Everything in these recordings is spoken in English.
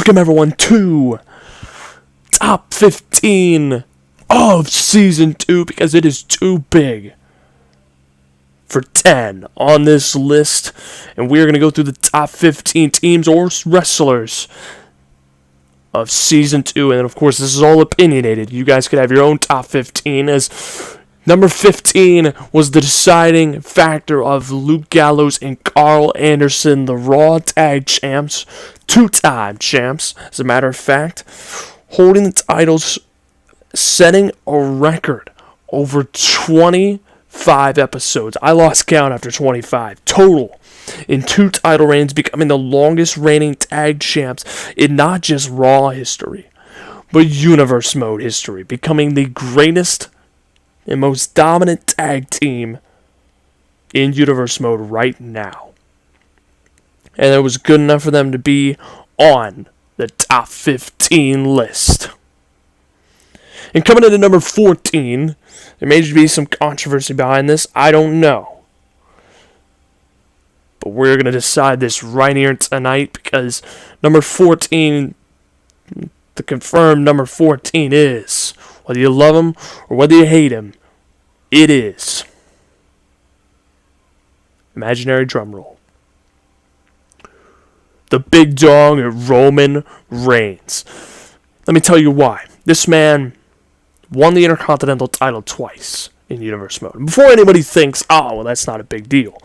welcome everyone to Top 15 of Season 2, because it is too big for 10 on this list. And we're going to go through the top 15 teams or wrestlers of Season 2. And of course, this is all opinionated. You guys could have your own top 15, as number 15 was the deciding factor of Luke Gallows and Carl Anderson, the Raw Tag Champs, two-time champs, as a matter of fact, holding the titles, setting a record over 25 episodes. I lost count after 25 total in 2 title reigns, becoming the longest reigning tag champs in not just Raw history, but Universe Mode history, becoming the greatest and most dominant tag team in Universe Mode right now. And it was good enough for them to be on the top 15 list. And coming in at number 14, there may be some controversy behind this, I don't know. But we're going to decide this right here tonight, because number 14, the confirmed number 14 is, whether you love him or whether you hate him, it is. Imaginary drum roll. The big dog, Roman Reigns. Let me tell you why. This man won the Intercontinental title twice in Universe Mode. Before anybody thinks, oh, well, that's not a big deal.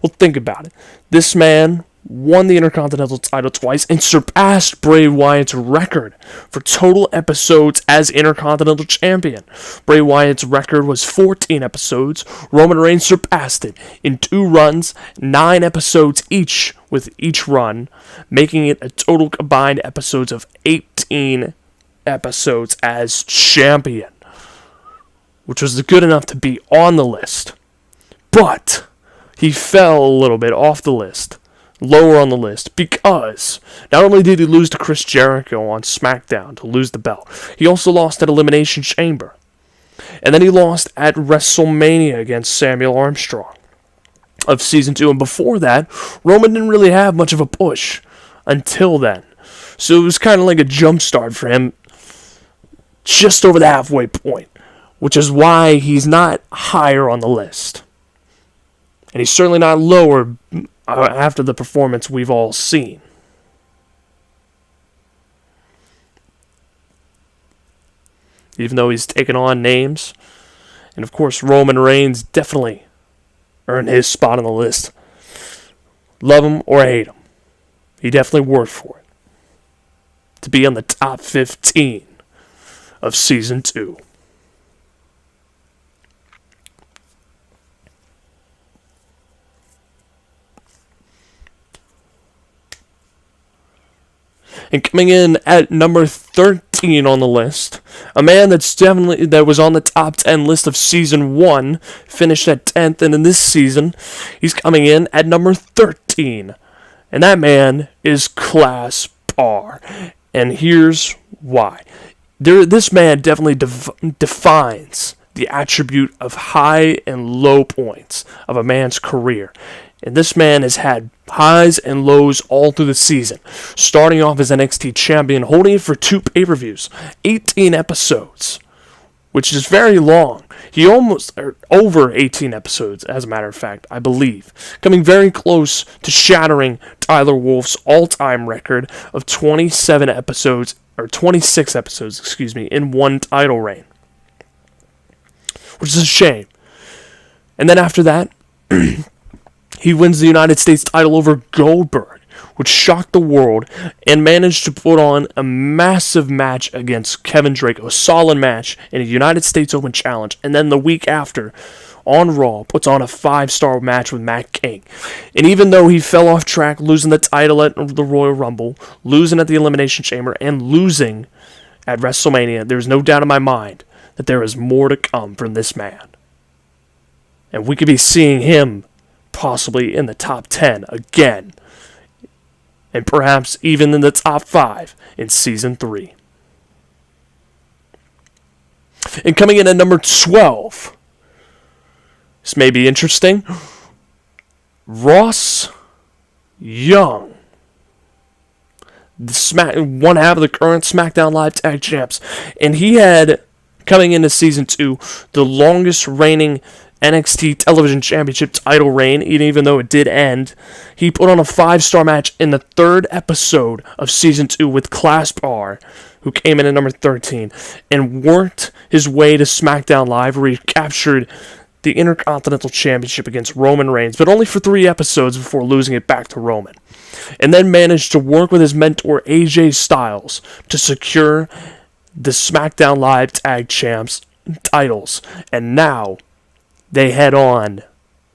Well, think about it. This man won the Intercontinental title twice and surpassed Bray Wyatt's record for total episodes as Intercontinental Champion. Bray Wyatt's record was 14 episodes. Roman Reigns surpassed it in 2 runs, 9 episodes each with each run, making it a total combined episodes of 18 episodes as champion, which was good enough to be on the list. But he fell a little bit off the list, lower on the list, because not only did he lose to Chris Jericho on SmackDown to lose the belt, he also lost at Elimination Chamber. And then he lost at WrestleMania against Samuel Armstrong of Season 2. And before that, Roman didn't really have much of a push until then. So it was kind of like a jump start for him just over the halfway point, which is why he's not higher on the list. And he's certainly not lower after the performance we've all seen. Even though he's taken on names. And of course, Roman Reigns definitely earned his spot on the list. Love him or hate him, he definitely worked for it to be on the top 15 of Season 2. And coming in at number 13 on the list, a man that was on the top 10 list of Season 1, finished at 10th, and in this season, he's coming in at number 13. And that man is Class Bar. And here's why. This man definitely defines the attribute of high and low points of a man's career. And this man has had highs and lows all through the season. Starting off as NXT champion, holding it for 2 pay-per-views, 18 episodes, which is very long. He almost, over 18 episodes, as a matter of fact, I believe. Coming very close to shattering Tyler Wolf's all-time record of 26 episodes, in one title reign. Which is a shame. And then after that, he wins the United States title over Goldberg, which shocked the world, and managed to put on a massive match against Kevin Draco, a solid match in a United States Open Challenge, and then the week after, on Raw, puts on a 5-star match with Matt King. And even though he fell off track, losing the title at the Royal Rumble, losing at the Elimination Chamber, and losing at WrestleMania, there's no doubt in my mind that there is more to come from this man. And we could be seeing him possibly in the top 10 again, and perhaps even in the top 5 in Season 3. And coming in at number 12, this may be interesting, Ross Young, one half of the current SmackDown Live Tag Champs. And he had, coming into Season 2, the longest reigning NXT Television Championship title reign, even though it did end. He put on a 5-star match in the 3rd episode of Season 2 with Class R, who came in at number 13, and worked his way to SmackDown Live, where he captured the Intercontinental Championship against Roman Reigns, but only for 3 episodes before losing it back to Roman. And then managed to work with his mentor AJ Styles to secure the SmackDown Live Tag Champs titles. And now they head on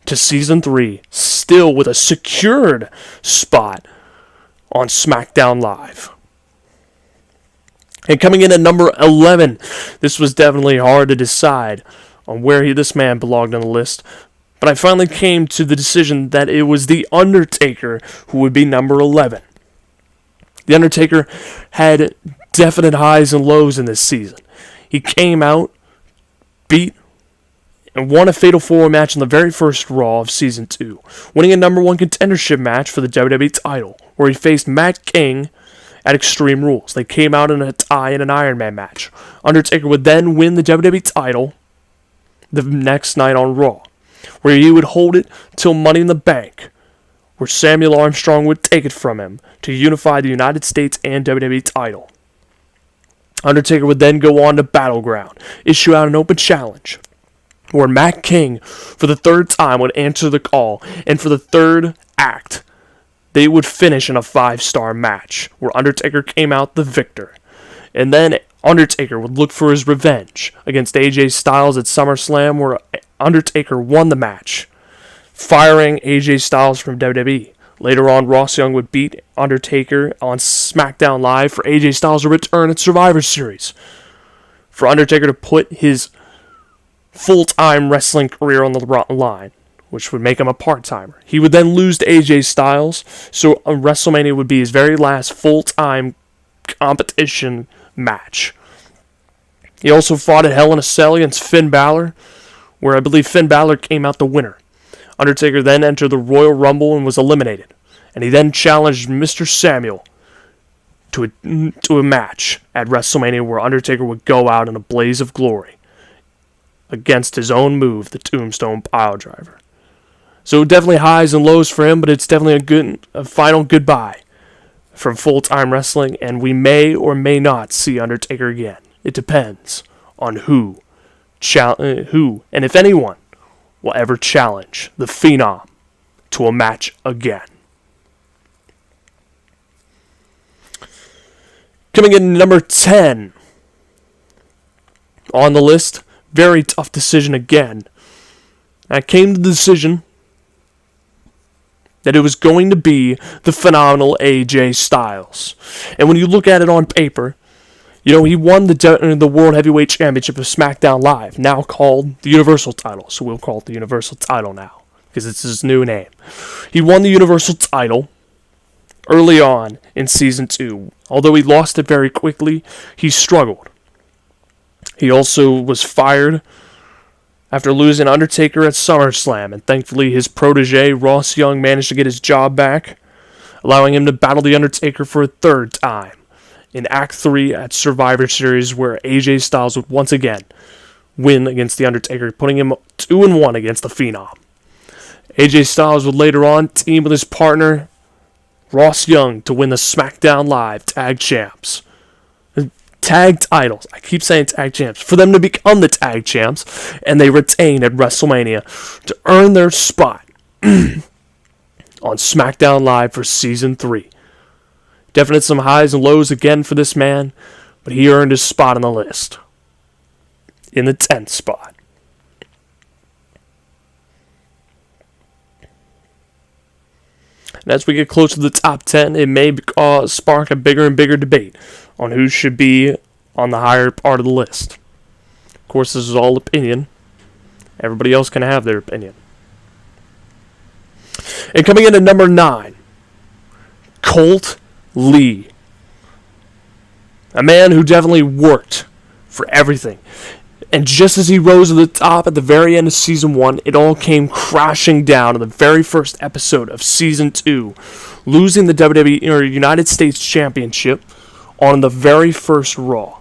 to Season 3, still with a secured spot on SmackDown Live. And coming in at number 11, this was definitely hard to decide on where this man belonged on the list. But I finally came to the decision that it was The Undertaker who would be number 11. The Undertaker had definite highs and lows in this season. He came out, beat, and won a Fatal 4 match in the very first Raw of Season 2, winning a number 1 contendership match for the WWE title, where he faced Matt King at Extreme Rules. They came out in a tie in an Iron Man match. Undertaker would then win the WWE title the next night on Raw, where he would hold it till Money in the Bank, where Samuel Armstrong would take it from him to unify the United States and WWE title. Undertaker would then go on to Battleground, issue out an open challenge, where Matt King, for the 3rd time, would answer the call, and for the 3rd act, they would finish in a 5-star match, where Undertaker came out the victor. And then Undertaker would look for his revenge against AJ Styles at SummerSlam, where Undertaker won the match, firing AJ Styles from WWE. Later on, Ross Young would beat Undertaker on SmackDown Live for AJ Styles to return at Survivor Series, for Undertaker to put his full-time wrestling career on the line, which would make him a part-timer. He would then lose to AJ Styles, so WrestleMania would be his very last full-time competition match. He also fought at Hell in a Cell against Finn Balor, where I believe Finn Balor came out the winner. Undertaker then entered the Royal Rumble and was eliminated, and he then challenged Mr. Samuel to a match at WrestleMania, where Undertaker would go out in a blaze of glory against his own move, the Tombstone Piledriver. So definitely highs and lows for him, but it's definitely a final goodbye from full-time wrestling, and we may or may not see Undertaker again. It depends on who, and if anyone, will ever challenge the Phenom to a match again. Coming in number 10 on the list, very tough decision again. I came to the decision that it was going to be the phenomenal AJ Styles. And when you look at it on paper, he won the World Heavyweight Championship of SmackDown Live, now called the Universal title. So we'll call it the Universal title now, because it's his new name. He won the Universal title early on in Season 2. Although he lost it very quickly, he struggled. He also was fired after losing Undertaker at SummerSlam, and thankfully his protege, Ross Young, managed to get his job back, allowing him to battle The Undertaker for a 3rd time in Act 3 at Survivor Series, where AJ Styles would once again win against The Undertaker, putting him 2-1 against the Phenom. AJ Styles would later on team with his partner, Ross Young, to win the SmackDown Live Tag Champs. Tag titles. I keep saying tag champs. For them to become the tag champs, and they retained at WrestleMania to earn their spot on SmackDown Live for Season 3. Definite some highs and lows again for this man, but he earned his spot on the list. In the 10th spot. And as we get close to the top 10, it may spark a bigger and bigger debate on who should be on the higher part of the list. Of course, this is all opinion. Everybody else can have their opinion. And coming in at number 9, Colt Lee. A man who definitely worked for everything. And just as he rose to the top at the very end of Season 1, it all came crashing down in the very first episode of Season 2, losing the WWE or United States Championship on the very first Raw.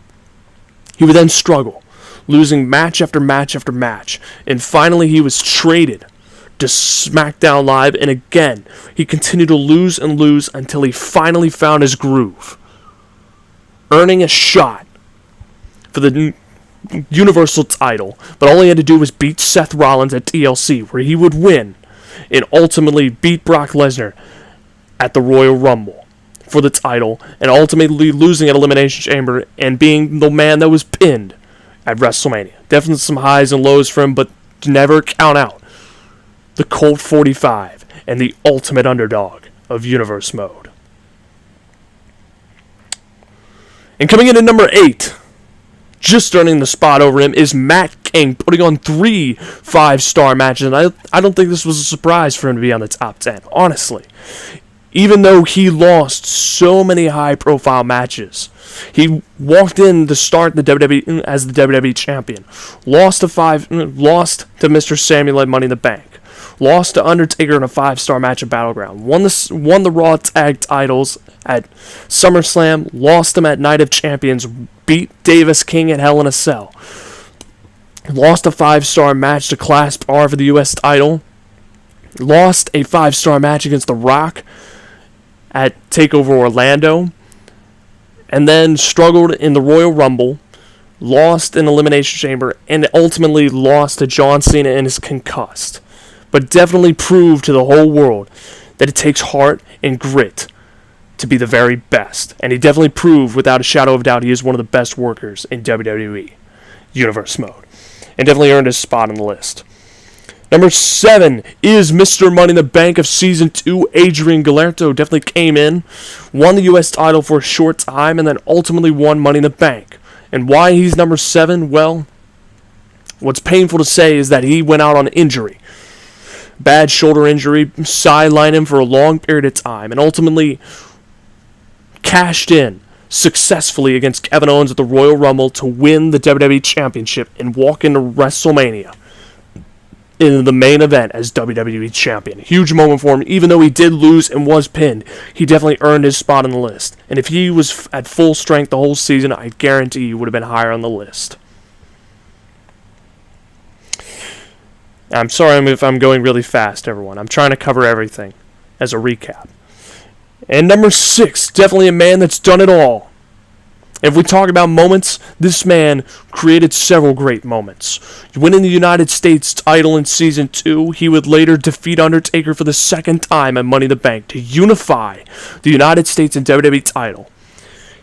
He would then struggle, losing match after match after match, and finally he was traded to SmackDown Live, and again, he continued to lose and lose until he finally found his groove, earning a shot for the Universal title, but all he had to do was beat Seth Rollins at TLC, where he would win, and ultimately beat Brock Lesnar at the Royal Rumble for the title, and ultimately losing at Elimination Chamber and being the man that was pinned at WrestleMania. Definitely some highs and lows for him, but never count out the Colt 45 and the ultimate underdog of Universe Mode. And coming in at number 8, just earning the spot over him, is Matt King, putting on 3 5-star matches, and I don't think this was a surprise for him to be on the top 10, honestly. Even though he lost so many high-profile matches, he walked in to start the WWE as the WWE champion, lost to Mr. Samuel at Money in the Bank, lost to Undertaker in a 5-star match at Battleground, won the Raw Tag titles at SummerSlam, lost them at Night of Champions, beat Davis King at Hell in a Cell, lost a 5-star match to Clasp R for the U.S. title, lost a 5-star match against The Rock at TakeOver Orlando, and then struggled in the Royal Rumble, lost in Elimination Chamber, and ultimately lost to John Cena and is concussed. But definitely proved to the whole world that it takes heart and grit to be the very best. And he definitely proved, without a shadow of doubt, he is one of the best workers in WWE Universe Mode. And definitely earned his spot on the list. Number 7 is Mr. Money in the Bank of Season 2, Adrian Gallardo. Definitely came in, won the U.S. title for a short time, and then ultimately won Money in the Bank. And why he's number 7? Well, what's painful to say is that he went out on injury. Bad shoulder injury, sidelined him for a long period of time, and ultimately cashed in successfully against Kevin Owens at the Royal Rumble to win the WWE Championship and walk into WrestleMania in the main event as WWE Champion. Huge moment for him. Even though he did lose and was pinned, he definitely earned his spot on the list. And if he was at full strength the whole season, I guarantee he would have been higher on the list. I'm sorry if I'm going really fast, everyone. I'm trying to cover everything as a recap. And number 6, definitely a man that's done it all. If we talk about moments, this man created several great moments. Winning the United States title in Season 2, he would later defeat Undertaker for the second time at Money in the Bank to unify the United States and WWE title.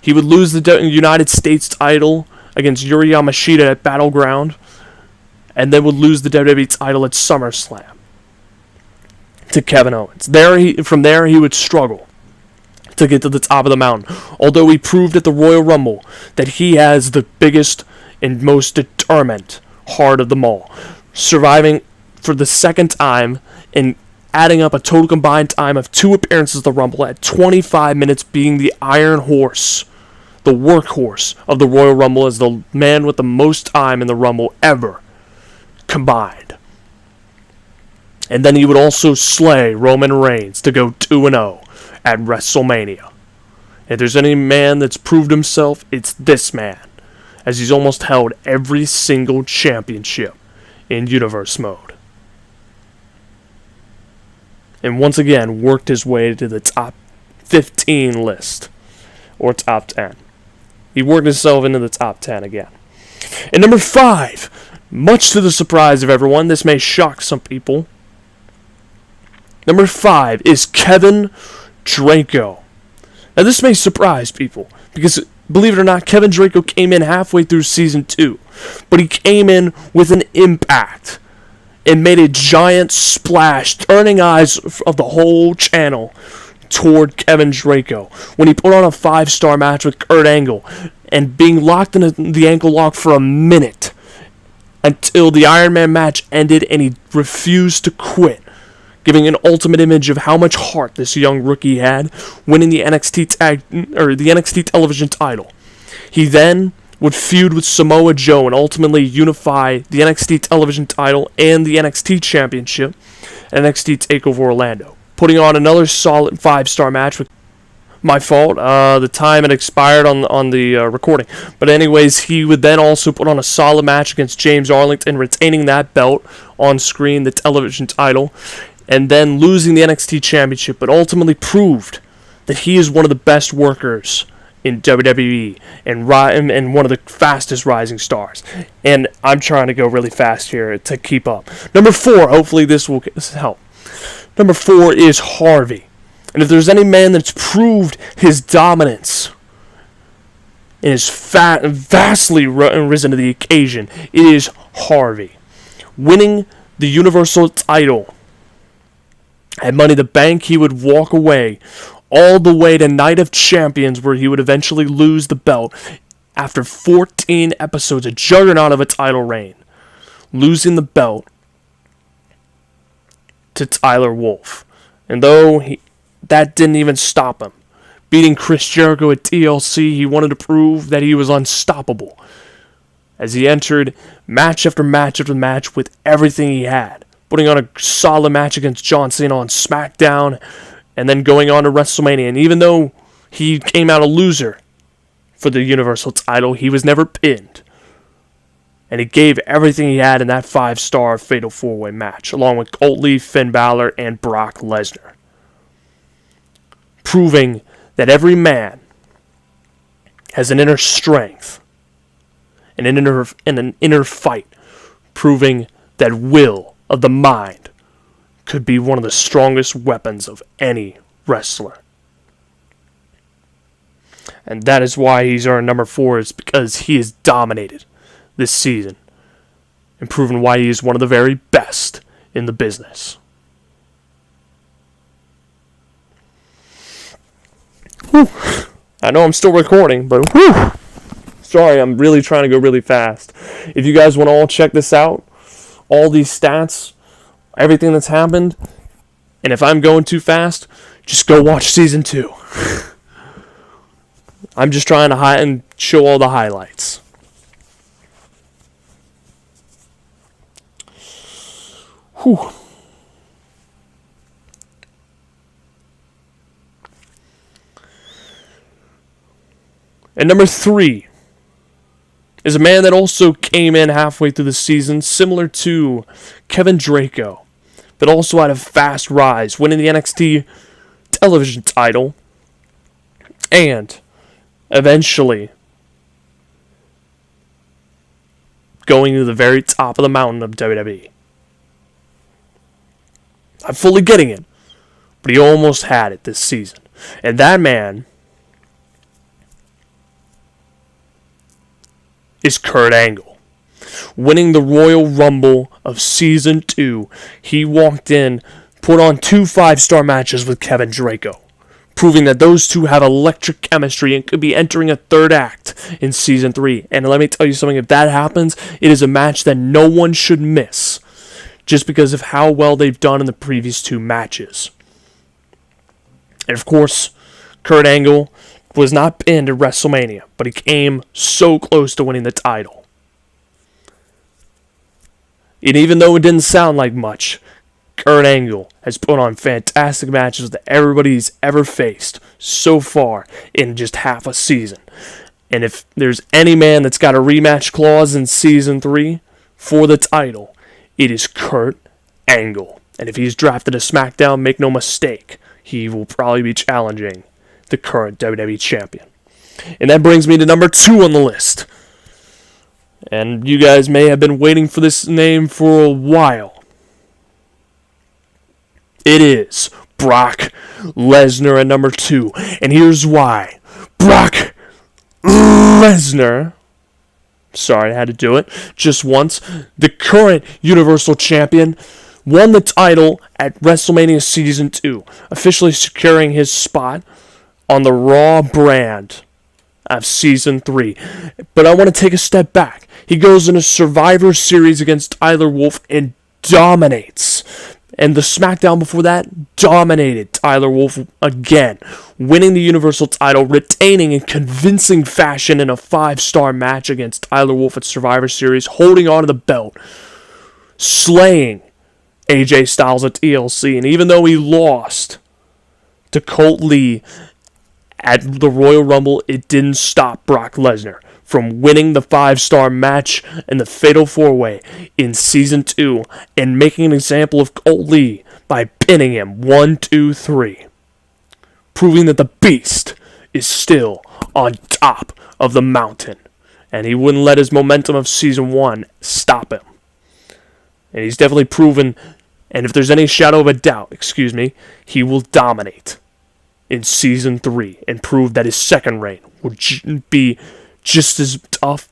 He would lose the United States title against Yuri Yamashita at Battleground, and then would lose the WWE title at SummerSlam to Kevin Owens. From there, he would struggle to get to the top of the mountain, although he proved at the Royal Rumble that he has the biggest and most determined heart of them all, surviving for the second time and adding up a total combined time of 2 appearances at the Rumble at 25 minutes, being the Iron Horse, the workhorse of the Royal Rumble, as the man with the most time in the Rumble ever combined. And then he would also slay Roman Reigns to go 2-0 at WrestleMania. If there's any man that's proved himself, it's this man, as he's almost held every single championship in Universe Mode. And once again, worked his way to the top 15 list, or top 10. He worked himself into the top 10 again. And number 5, much to the surprise of everyone, this may shock some people, number 5 is Kevin Draco. Now this may surprise people, because believe it or not, Kevin Draco came in halfway through Season 2, but he came in with an impact and made a giant splash, turning eyes of the whole channel toward Kevin Draco when he put on a 5-star match with Kurt Angle and being locked in the ankle lock for a minute until the Iron Man match ended and he refused to quit, giving an ultimate image of how much heart this young rookie had, winning the NXT television title. He then would feud with Samoa Joe and ultimately unify the NXT television title and the NXT championship at NXT TakeOver Orlando, putting on another solid 5-star match with... My fault. The time had expired on the recording. But anyways, he would then also put on a solid match against James Arlington, retaining that belt on screen, the television title, and then losing the NXT championship, but ultimately proved that he is one of the best workers in WWE and one of the fastest rising stars. And I'm trying to go really fast here to keep up. Number 4, hopefully this will help. Number 4 is Harvey. And if there's any man that's proved his dominance and is vastly risen to the occasion, it is Harvey. Winning the Universal title at Money in the Bank, he would walk away all the way to Night of Champions, where he would eventually lose the belt after 14 episodes, a juggernaut of a title reign, losing the belt to Tyler Wolf. And though that didn't even stop him. Beating Chris Jericho at TLC, he wanted to prove that he was unstoppable, as he entered match after match after match with everything he had, putting on a solid match against John Cena on SmackDown, and then going on to WrestleMania. And even though he came out a loser for the Universal title, he was never pinned. And he gave everything he had in that 5-star Fatal 4-Way match, along with Colt Lee, Finn Balor, and Brock Lesnar, proving that every man has an inner strength and an inner fight, proving that will of the mind could be one of the strongest weapons of any wrestler. And that is why he's earned number 4, is because he has dominated this season and proven why he is one of the very best in the business. Whew. I know I'm still recording, but whew. Sorry, I'm really trying to go really fast. If you guys want to all check this out, all these stats, everything that's happened, and if I'm going too fast, just go watch season 2. I'm just trying to hide and show all the highlights. Whew. And number 3 is a man that also came in halfway through the season, similar to Kevin Draco, but also had a fast rise, winning the NXT television title, and eventually going to the very top of the mountain of WWE. I'm fully getting it, but he almost had it this season. And that man is Kurt Angle. Winning the Royal Rumble of Season 2, he walked in, put on 2 5-star matches with Kevin Draco, proving that those two have electric chemistry and could be entering a third act in Season 3. And let me tell you something, if that happens, it is a match that no one should miss, just because of how well they've done in the previous 2 matches. And of course, Kurt Angle was not pinned at WrestleMania, but he came so close to winning the title. And even though it didn't sound like much, Kurt Angle has put on fantastic matches that everybody's ever faced so far in just half a season. And if there's any man that's got a rematch clause in Season 3 for the title, it is Kurt Angle. And if he's drafted to SmackDown, make no mistake, he will probably be challenging the current WWE champion. And that brings me to number 2 on the list. And you guys may have been waiting for this name for a while. It is Brock Lesnar at number 2. And here's why. Brock Lesnar, sorry, I had to do it just once, the current Universal Champion, won the title at WrestleMania Season 2, officially securing his spot on the Raw brand of Season 3. But I want to take a step back. He goes in a Survivor Series against Tyler Wolf and dominates And the SmackDown before that dominated Tyler Wolf again, winning the Universal title, retaining in convincing fashion in a 5-star match against Tyler Wolf at Survivor Series, holding on to the belt, slaying AJ Styles at TLC. And even though he lost to Colt Lee at the Royal Rumble, it didn't stop Brock Lesnar from winning the 5-star match and the Fatal 4-Way in Season 2 and making an example of Colt Lee by pinning him 1, 2, 3. Proving that the Beast is still on top of the mountain. And he wouldn't let his momentum of Season 1 stop him. And he's definitely proven, and if there's any shadow of a doubt, he will dominate in Season 3 and prove that his second reign will be just as tough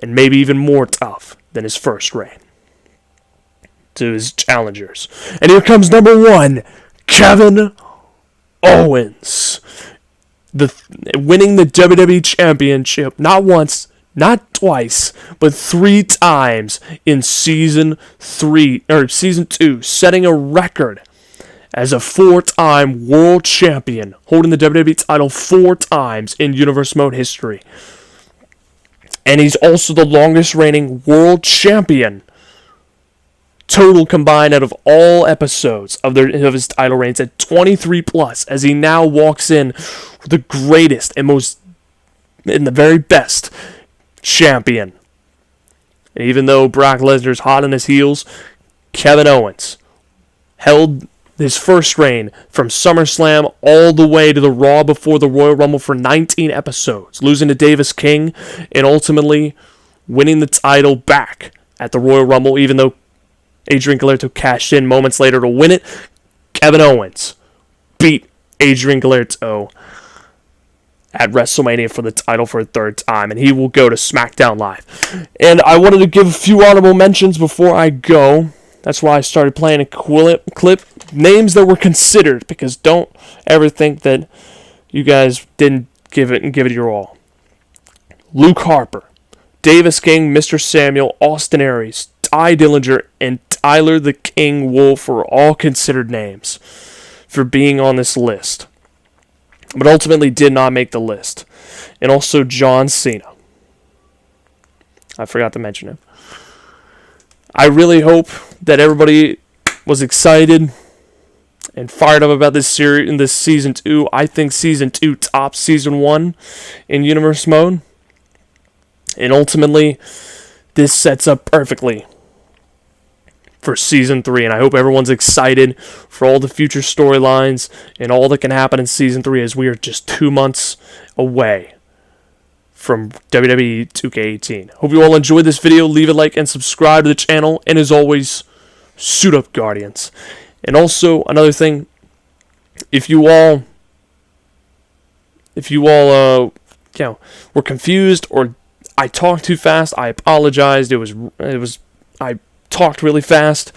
and maybe even more tough than his first reign to his challengers. And here comes number 1, Kevin Owens, winning the WWE Championship not once, not twice, but 3 times in Season 2, setting a record as a 4-time world champion, holding the WWE title 4 times in Universe Mode history. And he's also the longest reigning world champion, total combined out of all episodes of his title reigns at 23 plus, as he now walks in with the greatest and the very best champion. And even though Brock Lesnar's hot on his heels, Kevin Owens held his first reign from SummerSlam all the way to the Raw before the Royal Rumble for 19 episodes, losing to Davis King and ultimately winning the title back at the Royal Rumble, even though Adrian Galerto cashed in moments later to win it. Kevin Owens beat Adrian Galerto at WrestleMania for the title for a 3rd time, and he will go to SmackDown Live. And I wanted to give a few honorable mentions before I go. That's why I started playing a clip. Names that were considered, because don't ever think that you guys didn't give it your all. Luke Harper, Davis King, Mr. Samuel, Austin Aries, Ty Dillinger, and Tyler the King Wolf were all considered names for being on this list, but ultimately did not make the list. And also John Cena. I forgot to mention him. I really hope that everybody was excited and fired up about this series in this Season 2. I think Season 2 tops Season 1 in Universe Mode. And ultimately, this sets up perfectly for Season 3. And I hope everyone's excited for all the future storylines and all that can happen in Season 3, as we are just 2 months away from WWE 2K18. Hope you all enjoyed this video. Leave a like and subscribe to the channel. And as always, suit up, Guardians. And also, another thing, if you all were confused or I talked too fast, I apologized. I talked really fast.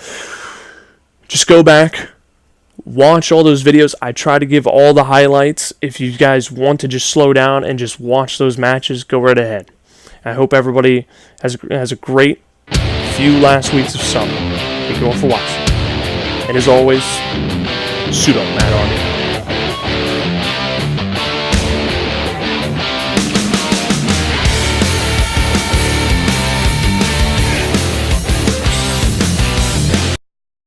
Just go back, watch all those videos. I try to give all the highlights. If you guys want to just slow down and just watch those matches, go right ahead. I hope everybody has a great few last weeks of summer. Thank you all for watching. And as always, suit up, Mad Army.